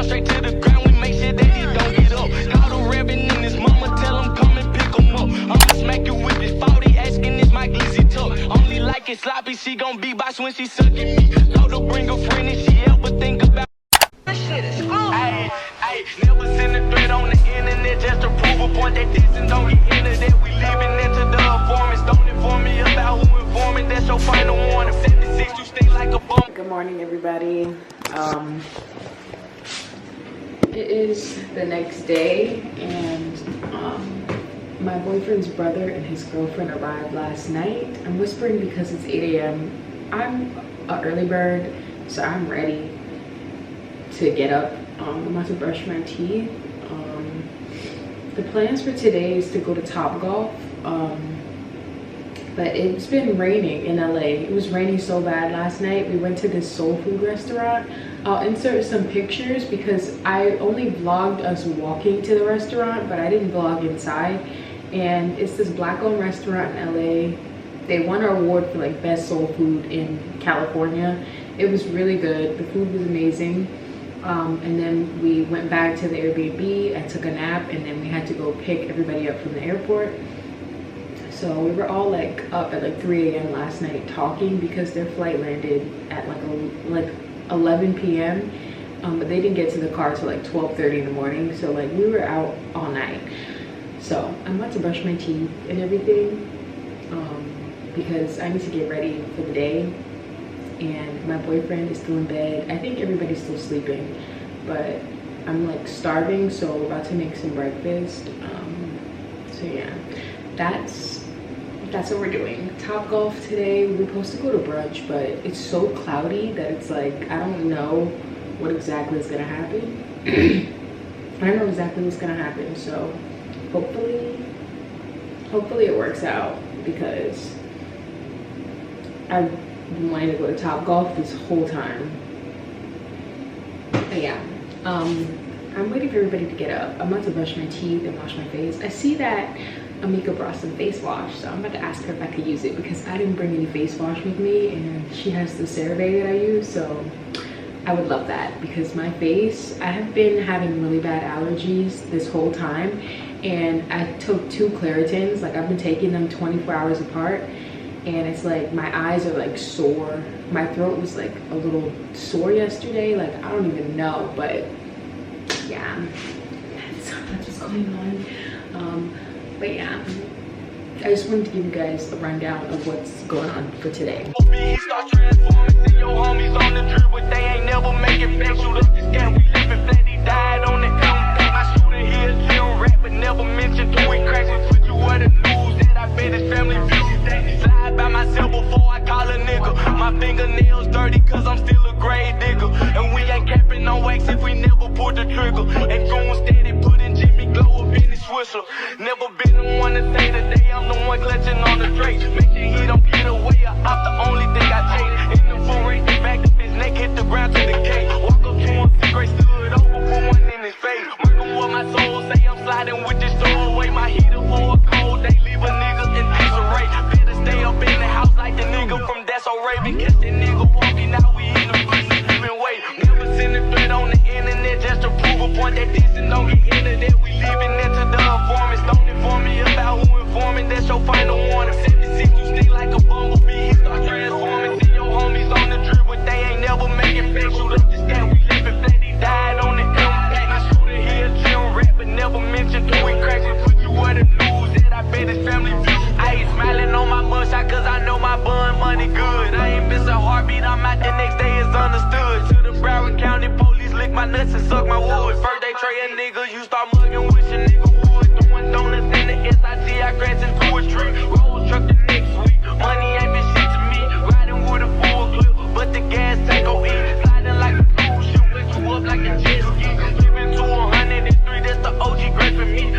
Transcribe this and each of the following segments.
straight to the ground, we make sure that he don't get up. Call the Reverend and his mama, tell him come and pick him up. I'ma smack you with this 40, asking is my glizzy tuck. Only like it sloppy, she gon' be boss when she sucking me. Told her bring a friend if she ever think about shit is fun. Ayy, never send a threat on the internet just to prove a point that this and don't get into that. We living into the informants. Don't inform me about who informing. That's your final warning. 76, you stay like a bum. Good morning, everybody. It is the next day, and my boyfriend's brother and his girlfriend arrived last night. I'm whispering because it's 8 a.m. I'm an early bird, so I'm ready to get up. I'm about to brush my teeth. The plans for today is to go to Topgolf, but it's been raining in LA. It was raining so bad last night. We went to this soul food restaurant. I'll insert some pictures because I only vlogged us walking to the restaurant, but I didn't vlog inside. And it's this black-owned restaurant in LA. They won an award for like best soul food in California. It was really good. The food was amazing. And then we went back to the Airbnb. I took a nap, and then we had to go pick everybody up from the airport. So we were all like up at like 3 a.m. last night talking because their flight landed at like 11 p.m. But they didn't get to the car till like 12:30 in the morning. So like we were out all night. So I'm about to brush my teeth and everything because I need to get ready for the day. And my boyfriend is still in bed. I think everybody's still sleeping, but I'm like starving, so we're about to make some breakfast. So yeah, that's what we're doing. Topgolf today. We're supposed to go to brunch, but it's so cloudy that it's like I don't know what exactly is gonna happen. I don't know exactly what's gonna happen, so hopefully it works out because I've been wanting to go to Topgolf this whole time. But yeah, I'm waiting for everybody to get up. I'm about to brush my teeth and wash my face. I see that Amika brought some face wash, so I'm about to ask her if I could use it because I didn't bring any face wash with me, and she has the CeraVe that I use, so I would love that because my face, I have been having really bad allergies this whole time, and I took 2 Claritins. Like I've been taking them 24 hours apart, and it's like my eyes are like sore. My throat was like a little sore yesterday. Like I don't even know, but yeah, that's what's going on. But yeah, I just wanted to give you guys a rundown of what's going on for today. My fingernails dirty cause I'm still a grave digger. And we ain't capping no wax if we never pulled the trigger. And goon steady putting Jimmy Glow up in his Swisher. Never been the one to say today I'm the one clutching on the tray. Make sure he don't get away, I'm the only thing I take. In the full race, the back of his neck hit the ground to the gate. Walk up to him, cigarette stood over, put one in his face. Working what my soul say, I'm sliding with this throw away. My heater for a cold day, leave a nigga in disarray. Better stay up in the house like the nigga from That's So Raven. Catch that nigga walking out, we in the pussy, living way. Never send a threat on the internet just to prove a point that this and don't get into that. We living into the informants. Don't inform me about who informing. That's your final warning. 76, you stay like a bumblebee. He start transforming. See your homies on the trip, but they ain't never making fake. Shoot up the stat, we living flat. He died on the impact. My shooter here, chill rap, but never mentioned till we crash. We put you where the news at. I bet his family view. I ain't smiling on my mugshot cause I know my bun money good. I ain't miss a heartbeat, I'm out the next day, it's understood. To the Broward County police lick my nuts and suck my wood. First they tray a nigga, you start mugging, wish a nigga would. Throwing donuts in the SIG, I crashed into a tree. Roll truck the next week, money ain't been shit to me. Riding with a full clip, but the gas tank go eat. Sliding like a cruise ship, wake you up like a jet ski. Giving to 103, that's the OG great for me.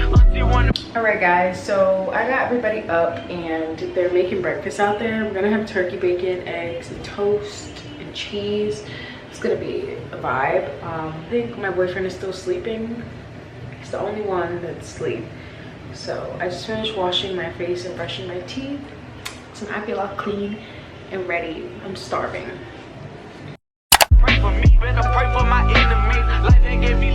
Alright guys, so I got everybody up and they're making breakfast out there. We're gonna have turkey, bacon, eggs, and toast and cheese. It's gonna be a vibe. I think my boyfriend is still sleeping. He's the only one that's asleep. So I just finished washing my face and brushing my teeth. So I feel all clean and ready. I'm starving. Pray for me, better pray for my enemies. Life ain't gave me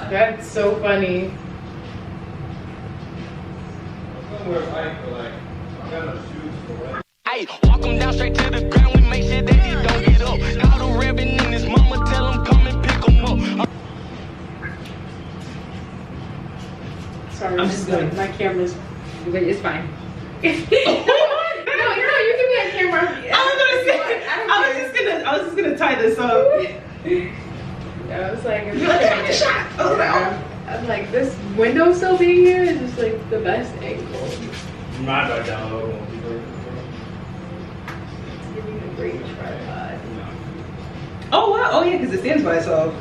That's so funny. Hey, walk him down straight to the ground. We make sure that he don't get up. Call the Reverend and his mama, tell him come and pick him up. Sorry, I'm just going. My camera's, but it's fine. No, you can be on camera. I was just gonna tie this up. I was like, You're like, take the shot. I was like, oh. I'm like, this window still being here is just like the best angle. Not right down low. It's giving a great tripod. Oh wow! Oh yeah, because it stands by itself.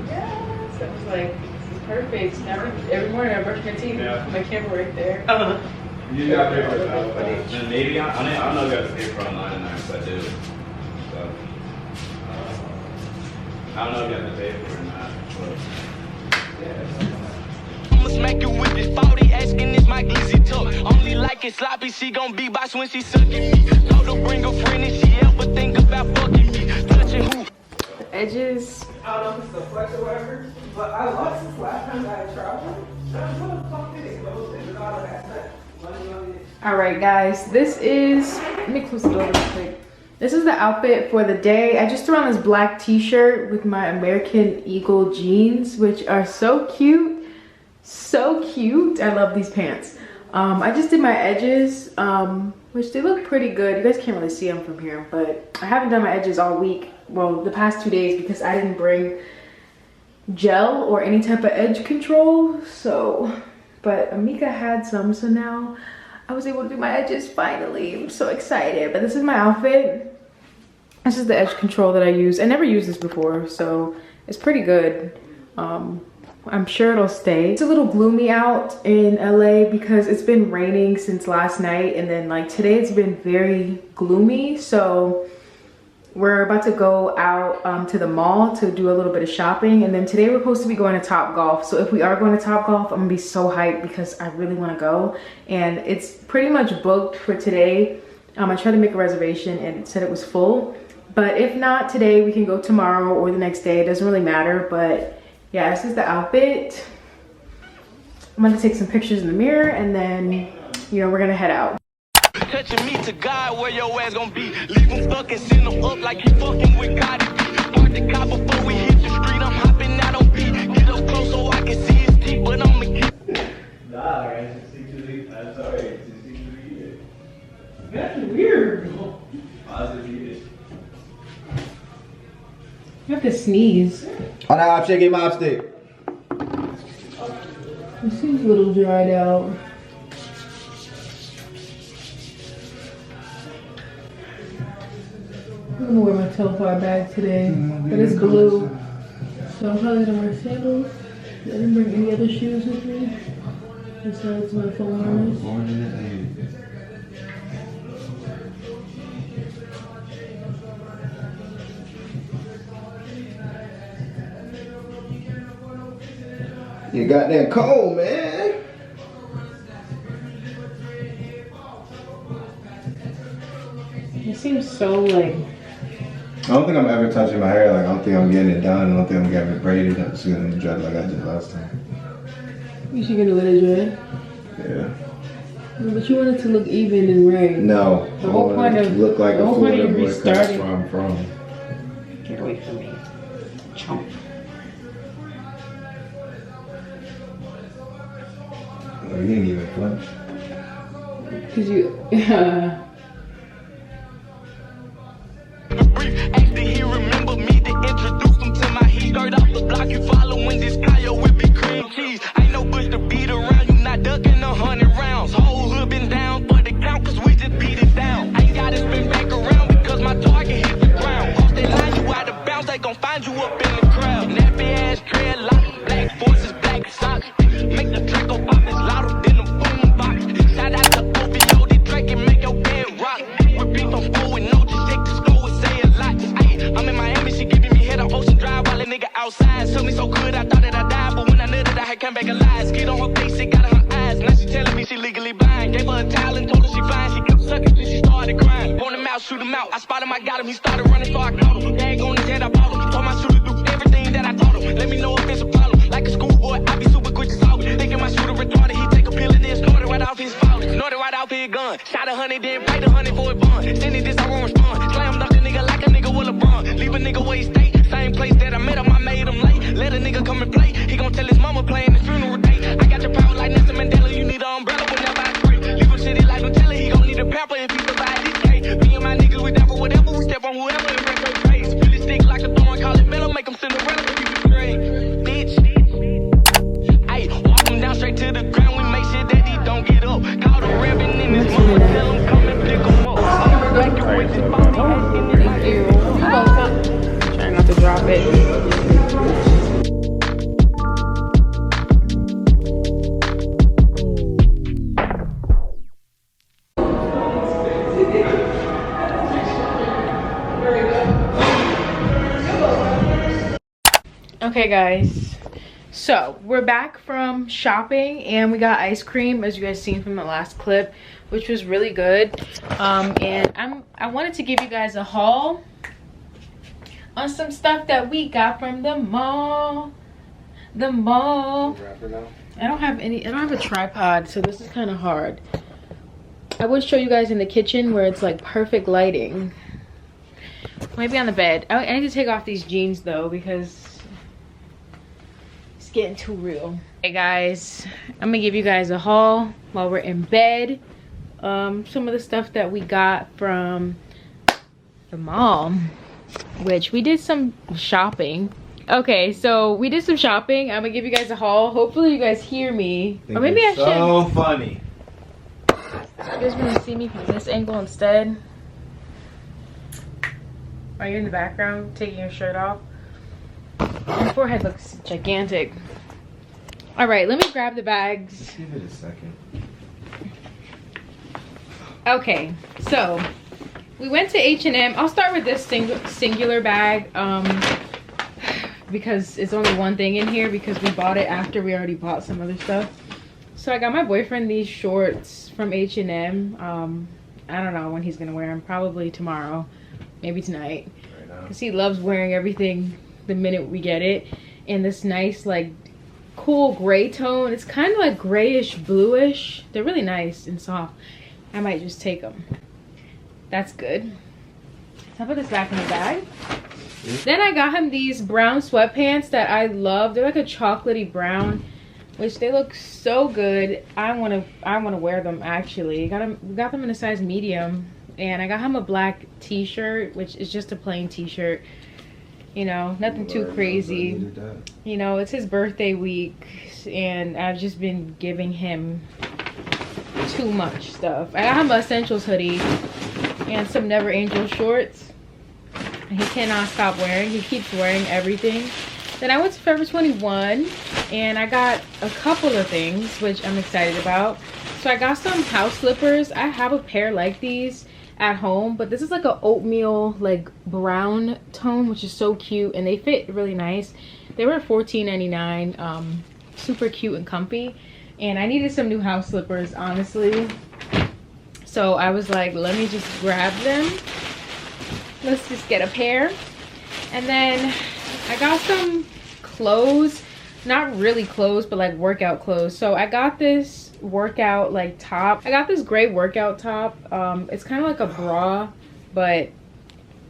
Yeah, so I was like, this is perfect. Every morning I brush my teeth, my camera right there. You got paper towel. And maybe I don't know if you have to pay for online and that, but I do. So I don't know if you have to pay for it or not. But yeah. I'ma smack you with this 40, asking is my glizzy tuck. Only like it sloppy, she gon' be boss when she sucking me. Told her bring a friend if she ever think about fucking me. Touching who? The edges. I don't know if it's the flex or whatever, but I lost this last time I traveled. All right, guys, this is, let me close the door real quick. This is the outfit for the day. I just threw on this black t-shirt with my American Eagle jeans, which are so cute. So cute. I love these pants. I just did my edges, which they look pretty good. You guys can't really see them from here, but I haven't done my edges all week. Well, the past 2 days because I didn't bring gel or any type of edge control. So, but Amika had some, so now I was able to do my edges finally. I'm so excited. But this is my outfit. This is the edge control that I use. I never used this before, so it's pretty good. I'm sure it'll stay. It's a little gloomy out in LA because it's been raining since last night, and then like today it's been very gloomy. So we're about to go out to the mall to do a little bit of shopping, and then today we're supposed to be going to Topgolf. So if we are going to Topgolf, I'm gonna be so hyped because I really want to go, and it's pretty much booked for today. I tried to make a reservation and it said it was full, but if not today, we can go tomorrow or the next day. It doesn't really matter. But yeah, this is the outfit. I'm gonna take some pictures in the mirror, and then you know we're gonna head out. Touching me to God, where your ass gon' be. Leave him fucking, send him up like he fucking with God. Park the car before we hit the street. I'm hopping out on beat. Get up close so I can see his teeth, but I'ma get. nah, right? 63. I'm sorry. 63. That's weird. Positive. You have to sneeze. On that option, get my stick. It seems a little dried out. I'm gonna wear my Telfar bag today, but it's blue. So I'm probably gonna wear sandals. I didn't bring any other shoes with me besides my followers. Born in the 80s. You got that cold, man. It seems so like. I don't think I'm ever touching my hair. Like, I don't think I'm getting it done. I don't think I'm getting it braided. I'm just gonna dread like I did last time. You should get a little dread. Yeah. But you want it to look even and right. No. The whole point of look like the a whole point of Florida boy. That's restarting. where I'm from. Get away from me, chump. Oh, you didn't even flinch. Cause you. After he remember me to introduce him to my heat. Skirt off the block, you following this Kyle with big cream cheese. Ain't no bush to beat around, you not ducking 100 rounds. Whole hood been down for the count, cause we just beat it down. Ain't gotta spin back around because my target hit the ground. Off they line you out of bounds, they gon' find you up in the crowd. Nappy ass dreadlock, black forces, black socks. Make the track go pop, it's louder than a boom box. Shout out to OVO, they Drake and make your bed rock. Repeat from four with no just shake the skull and say a lot. Ayy, I'm in Miami, she giving me head on Ocean Drive while a nigga outside. Told me so good, I thought that I died, but when I nutted, I had come back alive. Skid on her face, it got in her eyes. Now she telling me she legally blind. Gave her a towel and told her she fine. She kept sucking till she started crying. Point him out, shoot him out. I spotted him, I got him. He started running, so I caught him. Bag on his head, I bought him. Told my shooter do everything that I taught him. Let me know if it's a problem. Like a schoolboy, gun. Shot 100, then paid 100 for a bun. Send it this, I won't respond. Slam dunk a nigga like a nigga with LeBron. Leave a nigga where he stay. Same place that I met him, I made him late. Let a nigga come and play. He gon' tell his mama playing his funeral date. I got your power like Nelson Mandela. You need an umbrella whenever I spray. Leave him shitty like Nutella. He gon' need a pamper if he survive this day. Me and my niggas, we down for whatever. We step on whoever and wreck their face. Really stick like a thorn. Call it metal. Make him Cinderella if you straight. Bitch. Ayy, walk him down straight to the ground. We make sure that he don't get up. Call the reverend in his mama. Tell him come and pick him up. Thank you. You're welcome. Trying not to drop it. Okay guys, so we're back from shopping and we got ice cream, as you guys seen from the last clip, which was really good. And I wanted to give you guys a haul on some stuff that we got from the mall. I don't have a tripod, so this is kind of hard. I would show you guys in the kitchen where it's like perfect lighting. Maybe on the bed. I need to take off these jeans though because it's getting too real. Hey guys, I'm gonna give you guys a haul while we're in bed. Some of the stuff that we got from the mall, which we did some shopping. Okay, so we did some shopping. I'm gonna give you guys a haul. Hopefully you guys hear me. Or maybe I should. So funny. You guys wanna see me from this angle instead? Are you in the background taking your shirt off? Your forehead looks gigantic. All right, let me grab the bags. Give it a second. Okay, so we went to H&M. I'll start with this singular bag because it's only one thing in here because we bought it after we already bought some other stuff. So I got my boyfriend these shorts from H&M. I don't know when he's gonna wear them. Probably tomorrow, maybe tonight, because he loves wearing everything the minute we get it. And this nice like cool gray tone. It's kind of like grayish bluish. They're really nice and soft. I might just take them. That's good. So I'll put this back in the bag. Then I got him these brown sweatpants that I love. They're like a chocolatey brown, which they look so good. I wanna wear them actually. Got them in a size medium. And I got him a black t-shirt, which is just a plain t-shirt. You know, nothing too crazy. You know, it's his birthday week and I've just been giving him too much stuff. I got him an Essentials hoodie and some Never Angel shorts. He cannot stop wearing. He keeps wearing everything. Then I went to Forever 21 and I got a couple of things which I'm excited about. So I got some house slippers. I have a pair like these at home, but this is like an oatmeal like brown tone, which is so cute, and they fit really nice. They were $14.99. Super cute and comfy, and I needed some new house slippers honestly, so I was like, let me just grab them. Let's just get a pair. And then I got some clothes, not really clothes, but like workout clothes. So I got this workout like top. I got this gray workout top. It's kind of like a bra, but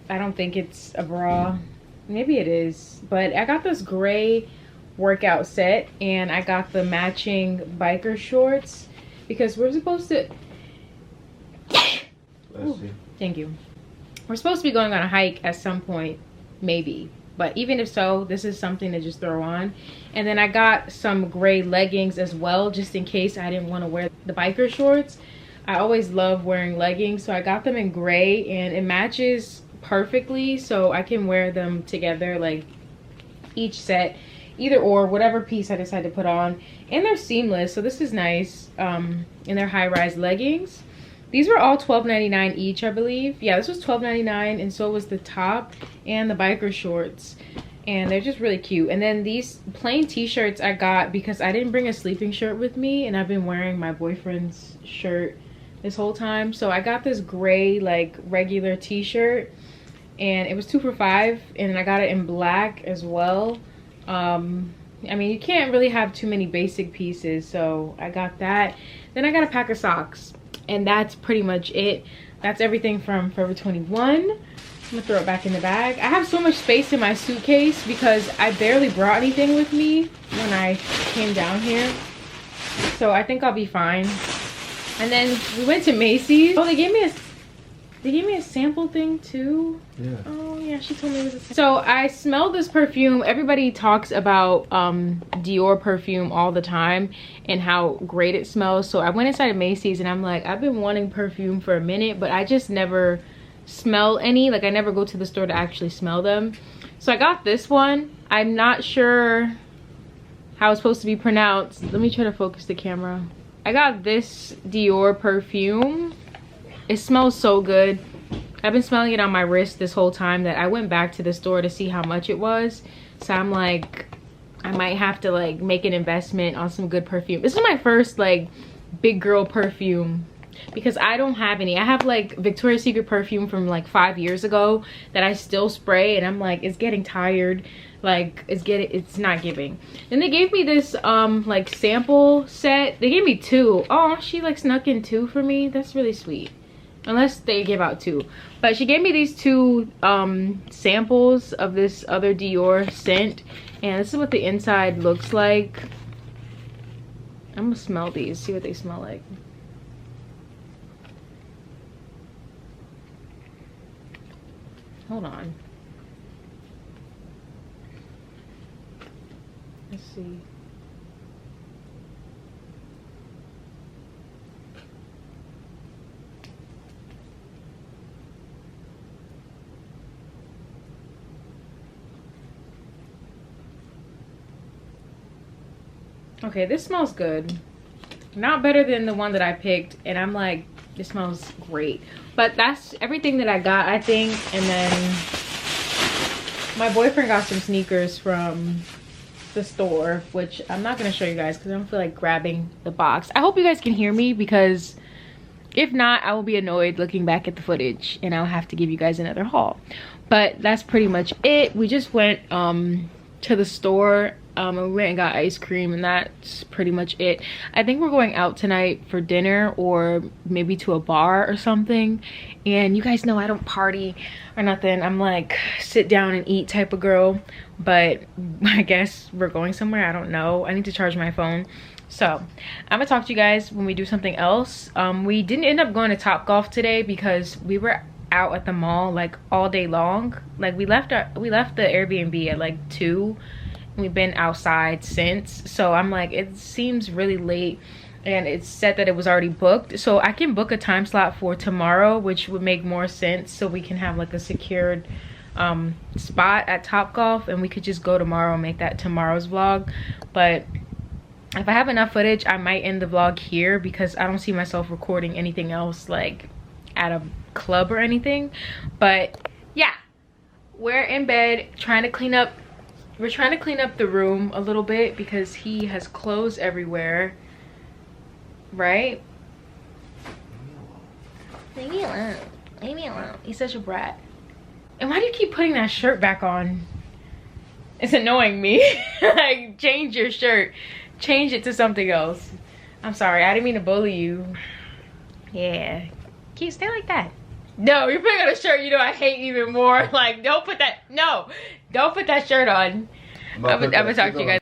I don't think it's a bra. Maybe it is, but I got this gray workout set and I got the matching biker shorts because we're supposed to thank you. We're supposed to be going on a hike at some point, maybe. But even if so, this is something to just throw on. And then I got some gray leggings as well, just in case I didn't want to wear the biker shorts. I always love wearing leggings, so I got them in gray and it matches perfectly, so I can wear them together, like each set, either or, whatever piece I decide to put on. And they're seamless, so this is nice. And they're high-rise leggings. These were all $12.99 each, I believe. Yeah, this was $12.99, and so was the top and the biker shorts. And they're just really cute. And then these plain t-shirts I got because I didn't bring a sleeping shirt with me, and I've been wearing my boyfriend's shirt this whole time. So I got this gray, like, regular t-shirt, and it was 2 for $5, and I got it in black as well. I mean, you can't really have too many basic pieces, so I got that. Then I got a pack of socks. And that's pretty much it. That's everything from Forever 21. I'm gonna throw it back in the bag. I have so much space in my suitcase because I barely brought anything with me when I came down here. So I think I'll be fine. And then we went to Macy's. Oh, they gave me a sample thing too. Yeah. Oh yeah, she told me it was a sample. So I smelled this perfume. Everybody talks about Dior perfume all the time and how great it smells. So I went inside of Macy's and I'm like, I've been wanting perfume for a minute, but I just never smell any. Like I never go to the store to actually smell them. So I got this one. I'm not sure how it's supposed to be pronounced. Let me try to focus the camera. I got this Dior perfume. It smells so good. I've been smelling it on my wrist this whole time that I went back to the store to see how much it was. So I'm like, I might have to like make an investment on some good perfume. This is my first like big girl perfume because I don't have any. I have like Victoria's Secret perfume from like 5 years ago that I still spray, and I'm like, it's getting tired. Like it's not giving. Then they gave me this like sample set. They gave me 2. Oh, she like snuck in 2 for me. That's really sweet. Unless they give out 2. But she gave me these 2 samples of this other Dior scent, and this is what the inside looks like. I'm gonna smell these, see what they smell like. Hold on. Let's see. Okay, this smells good. Not better than the one that I picked, and I'm like, this smells great. But that's everything that I got, I think. And then my boyfriend got some sneakers from the store, which I'm not gonna show you guys because I don't feel like grabbing the box. I hope you guys can hear me, because if not, I will be annoyed looking back at the footage and I'll have to give you guys another haul. But that's pretty much it. We just went to the store and we went and got ice cream, and that's pretty much it. I think we're going out tonight for dinner, or maybe to a bar or something. And you guys know I don't party or nothing. I'm like sit down and eat type of girl, but I guess we're going somewhere. I don't know. I need to charge my phone. So I'm gonna talk to you guys when we do something else. We didn't end up going to Topgolf today because we were out at the mall like all day long. Like we left the Airbnb at like 2. We've been outside since, so I'm like, it seems really late, and it said that it was already booked. So I can book a time slot for tomorrow, which would make more sense, so we can have like a secured spot at Topgolf, and we could just go tomorrow and make that tomorrow's vlog. But if I have enough footage, I might end the vlog here, because I don't see myself recording anything else like at a club or anything. But yeah, we're in bed trying to clean up. We're trying to clean up the room a little bit because he has clothes everywhere, right? Leave me alone. Leave me alone. He's such a brat. And why do you keep putting that shirt back on? It's annoying me. Like, change your shirt. Change it to something else. I'm sorry, I didn't mean to bully you. Yeah. Can you stay like that? No, you're putting on a shirt you know I hate even more. Like, don't put that, no. Don't put that shirt on. I'm gonna talk to you guys.